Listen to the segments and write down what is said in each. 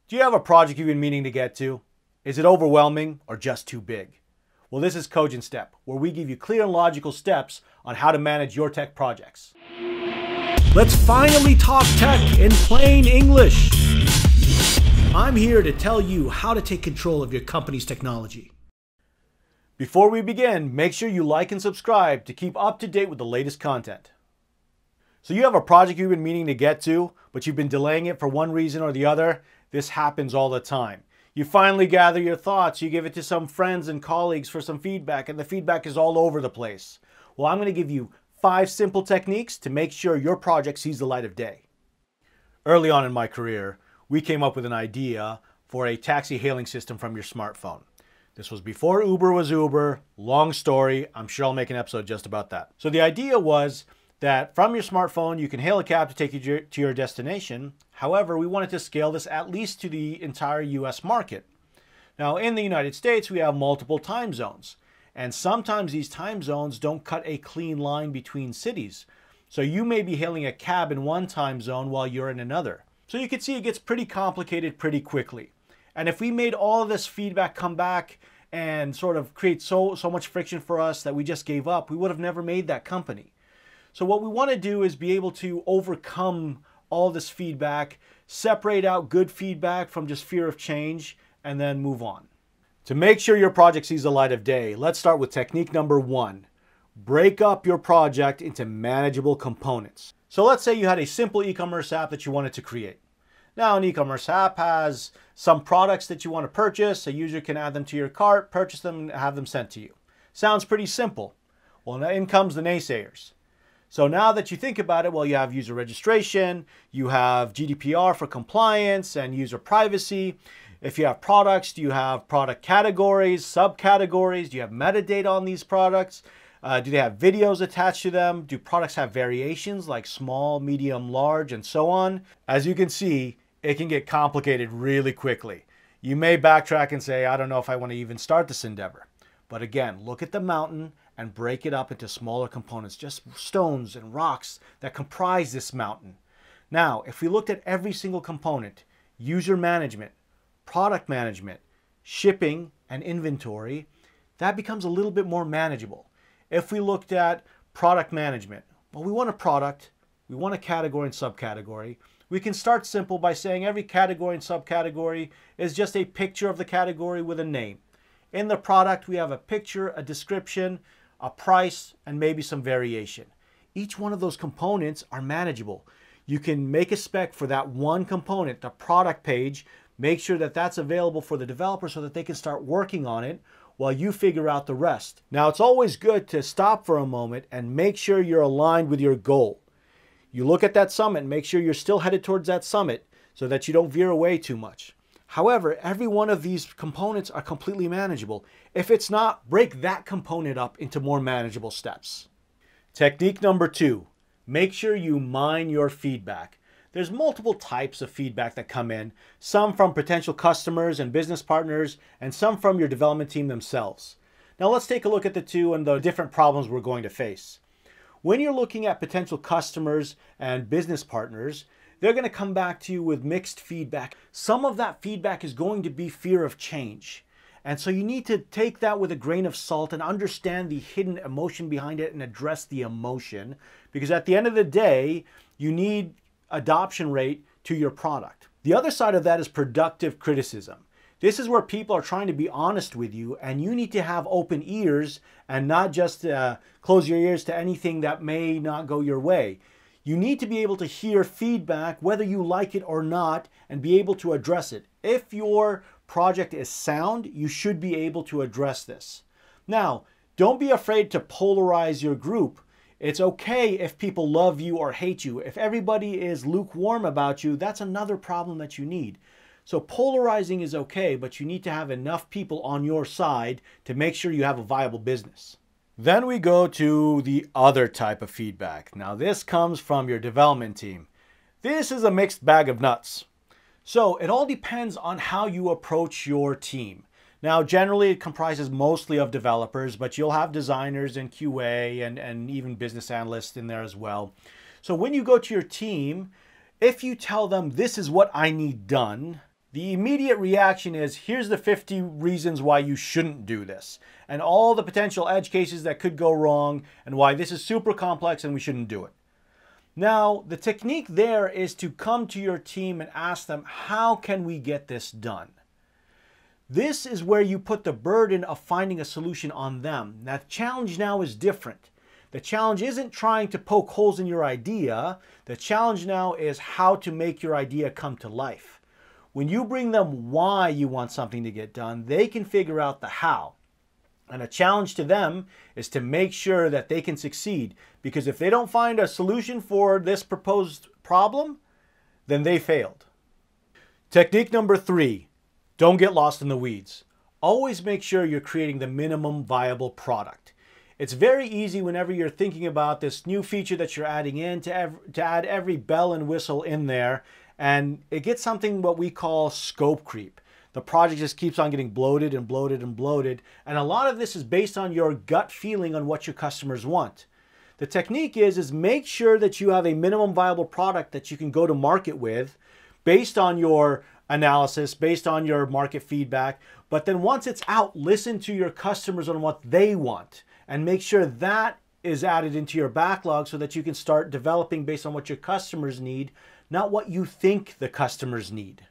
Do you have a project you've been meaning to get to? Is it overwhelming or just too big? Well, this is Cogent Step, where we give you clear and logical steps on how to manage your tech projects. Let's finally talk tech in plain English. I'm here to tell you how to take control of your company's technology. Before we begin, make sure you like and subscribe to keep up to date with the latest content. So you have a project you've been meaning to get to, but you've been delaying it for one reason or the other. This happens all the time. You finally gather your thoughts, you give it to some friends and colleagues for some feedback, and the feedback is all over the place. Well, I'm going to give you 5 simple techniques to make sure your project sees the light of day. Early on in my career, we came up with an idea for a taxi hailing system from your smartphone. This was before Uber was Uber. Long story. I'm sure I'll make an episode just about that. So the idea was that from your smartphone, you can hail a cab to take you to your destination. However, we wanted to scale this at least to the entire US market. Now, in the United States, we have multiple time zones. And sometimes these time zones don't cut a clean line between cities. So you may be hailing a cab in one time zone while you're in another. So you can see it gets pretty complicated pretty quickly. And if we made all of this feedback come back and sort of create so much friction for us that we just gave up, we would have never made that company. So what we want to do is be able to overcome all this feedback, separate out good feedback from just fear of change, and then move on. To make sure your project sees the light of day, let's start with technique number 1. Break up your project into manageable components. So let's say you had a simple e-commerce app that you wanted to create. Now, an e-commerce app has some products that you want to purchase. A user can add them to your cart, purchase them, and have them sent to you. Sounds pretty simple. Well, now in comes the naysayers. So now that you think about it, well, you have user registration, you have GDPR for compliance and user privacy. If you have products, do you have product categories, subcategories? Do you have metadata on these products? Do they have videos attached to them? Do products have variations like small, medium, large, and so on? As you can see, it can get complicated really quickly. You may backtrack and say, I don't know if I want to even start this endeavor. But again, look at the mountain and break it up into smaller components, just stones and rocks that comprise this mountain. Now, if we looked at every single component, user management, product management, shipping, and inventory, that becomes a little bit more manageable. If we looked at product management, well, we want a product, we want a category and subcategory. We can start simple by saying every category and subcategory is just a picture of the category with a name. In the product, we have a picture, a description, a price, and maybe some variation. Each one of those components are manageable. You can make a spec for that one component, the product page, make sure that that's available for the developer so that they can start working on it while you figure out the rest. Now, it's always good to stop for a moment and make sure you're aligned with your goal. You look at that summit and make sure you're still headed towards that summit so that you don't veer away too much. However, every one of these components are completely manageable. If it's not, break that component up into more manageable steps. Technique number 2, make sure you mine your feedback. There's multiple types of feedback that come in, some from potential customers and business partners, and some from your development team themselves. Now let's take a look at the two and the different problems we're going to face. When you're looking at potential customers and business partners, they're going to come back to you with mixed feedback. Some of that feedback is going to be fear of change. And so you need to take that with a grain of salt and understand the hidden emotion behind it and address the emotion. Because at the end of the day, you need adoption rate to your product. The other side of that is productive criticism. This is where people are trying to be honest with you, and you need to have open ears and not just close your ears to anything that may not go your way. You need to be able to hear feedback, whether you like it or not, and be able to address it. If your project is sound, you should be able to address this. Now, don't be afraid to polarize your group. It's okay if people love you or hate you. If everybody is lukewarm about you, that's another problem that you need. So polarizing is okay, but you need to have enough people on your side to make sure you have a viable business. Then we go to the other type of feedback. Now this comes from your development team. This is a mixed bag of nuts. So it all depends on how you approach your team. Now generally it comprises mostly of developers, but you'll have designers and QA and even business analysts in there as well. So when you go to your team, if you tell them this is what I need done, The immediate reaction is, here's the 50 reasons why you shouldn't do this, and all the potential edge cases that could go wrong, and why this is super complex and we shouldn't do it. Now, the technique there is to come to your team and ask them, how can we get this done? This is where you put the burden of finding a solution on them. That challenge now is different. The challenge isn't trying to poke holes in your idea. The challenge now is how to make your idea come to life. When you bring them why you want something to get done, they can figure out the how. And a challenge to them is to make sure that they can succeed. Because if they don't find a solution for this proposed problem, then they failed. Technique number 3, don't get lost in the weeds. Always make sure you're creating the minimum viable product. It's very easy whenever you're thinking about this new feature that you're adding in to add every bell and whistle in there, and it gets something what we call scope creep. The project just keeps on getting bloated and bloated and bloated, and a lot of this is based on your gut feeling on what your customers want. The technique is make sure that you have a minimum viable product that you can go to market with based on your analysis, based on your market feedback, but then once it's out, listen to your customers on what they want and make sure that is added into your backlog so that you can start developing based on what your customers need, not what you think the customers need.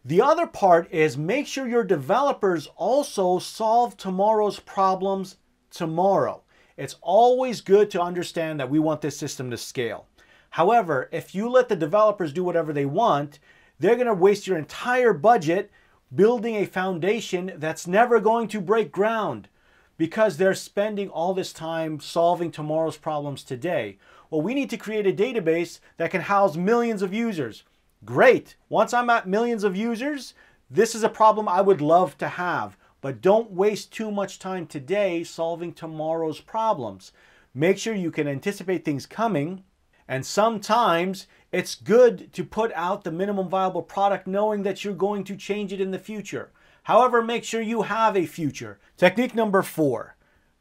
The other part is make sure your developers also solve tomorrow's problems tomorrow. It's always good to understand that we want this system to scale. However, if you let the developers do whatever they want, they're going to waste your entire budget building a foundation that's never going to break ground because they're spending all this time solving tomorrow's problems today. Well, we need to create a database that can house millions of users. Great. Once I'm at millions of users, this is a problem I would love to have. But don't waste too much time today solving tomorrow's problems. Make sure you can anticipate things coming. And sometimes it's good to put out the minimum viable product knowing that you're going to change it in the future. However, make sure you have a future. Technique number 4,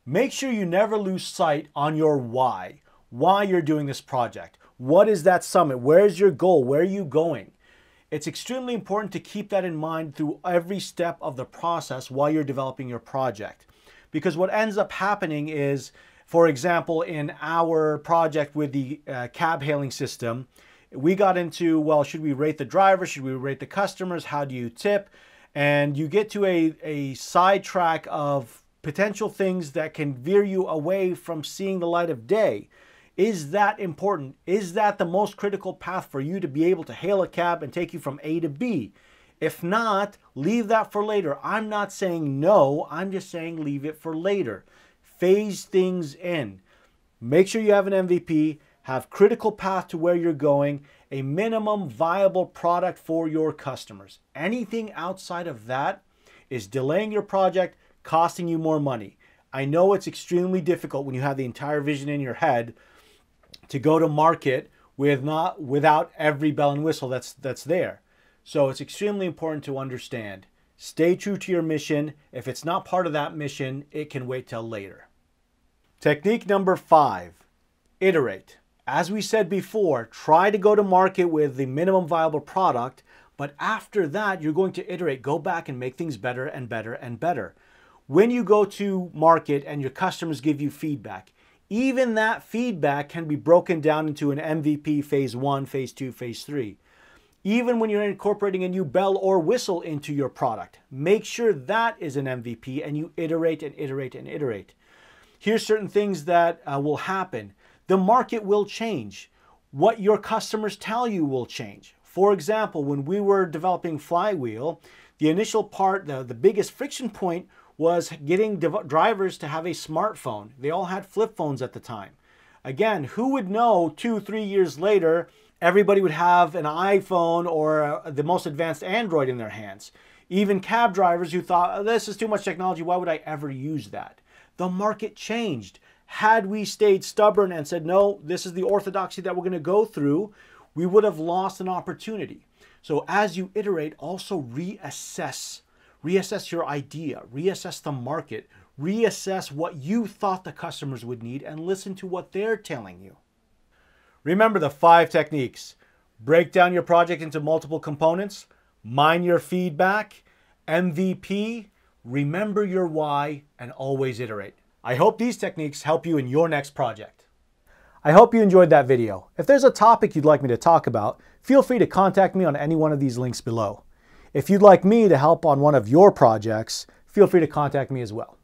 make sure you never lose sight on your why you're doing this project. What is that summit? Where's your goal? Where are you going? It's extremely important to keep that in mind through every step of the process while you're developing your project. Because what ends up happening is, for example, in our project with the cab hailing system, we got into, well, should we rate the driver? Should we rate the customers? How do you tip? And you get to a sidetrack of potential things that can veer you away from seeing the light of day. Is that important? Is that the most critical path for you to be able to hail a cab and take you from A to B? If not, leave that for later. I'm not saying no, I'm just saying leave it for later. Phase things in. Make sure you have an MVP, have critical path to where you're going, a minimum viable product for your customers. Anything outside of that is delaying your project, costing you more money. I know it's extremely difficult when you have the entire vision in your head to go to market without every bell and whistle that's there. So it's extremely important to understand. Stay true to your mission. If it's not part of that mission, it can wait till later. Technique number 5, iterate. As we said before, try to go to market with the minimum viable product, but after that, you're going to iterate, go back and make things better and better and better. When you go to market and your customers give you feedback, even that feedback can be broken down into an MVP phase 1, phase 2, phase 3. Even when you're incorporating a new bell or whistle into your product, make sure that is an MVP and you iterate and iterate and iterate. Here's certain things that will happen. The market will change. What your customers tell you will change. For example, when we were developing Flywheel, the initial part, the biggest friction point was getting drivers to have a smartphone. They all had flip phones at the time. Again, who would know 2-3 years later, everybody would have an iPhone or the most advanced Android in their hands. Even cab drivers who thought, oh, this is too much technology, why would I ever use that? The market changed. Had we stayed stubborn and said, no, this is the orthodoxy that we're going to go through, we would have lost an opportunity. So as you iterate, also reassess. Reassess your idea, reassess the market, reassess what you thought the customers would need and listen to what they're telling you. Remember the 5 techniques. Break down your project into multiple components, Mind your feedback, MVP, remember your why, and always iterate. I hope these techniques help you in your next project. I hope you enjoyed that video. If there's a topic you'd like me to talk about, feel free to contact me on any one of these links below. If you'd like me to help on one of your projects, feel free to contact me as well.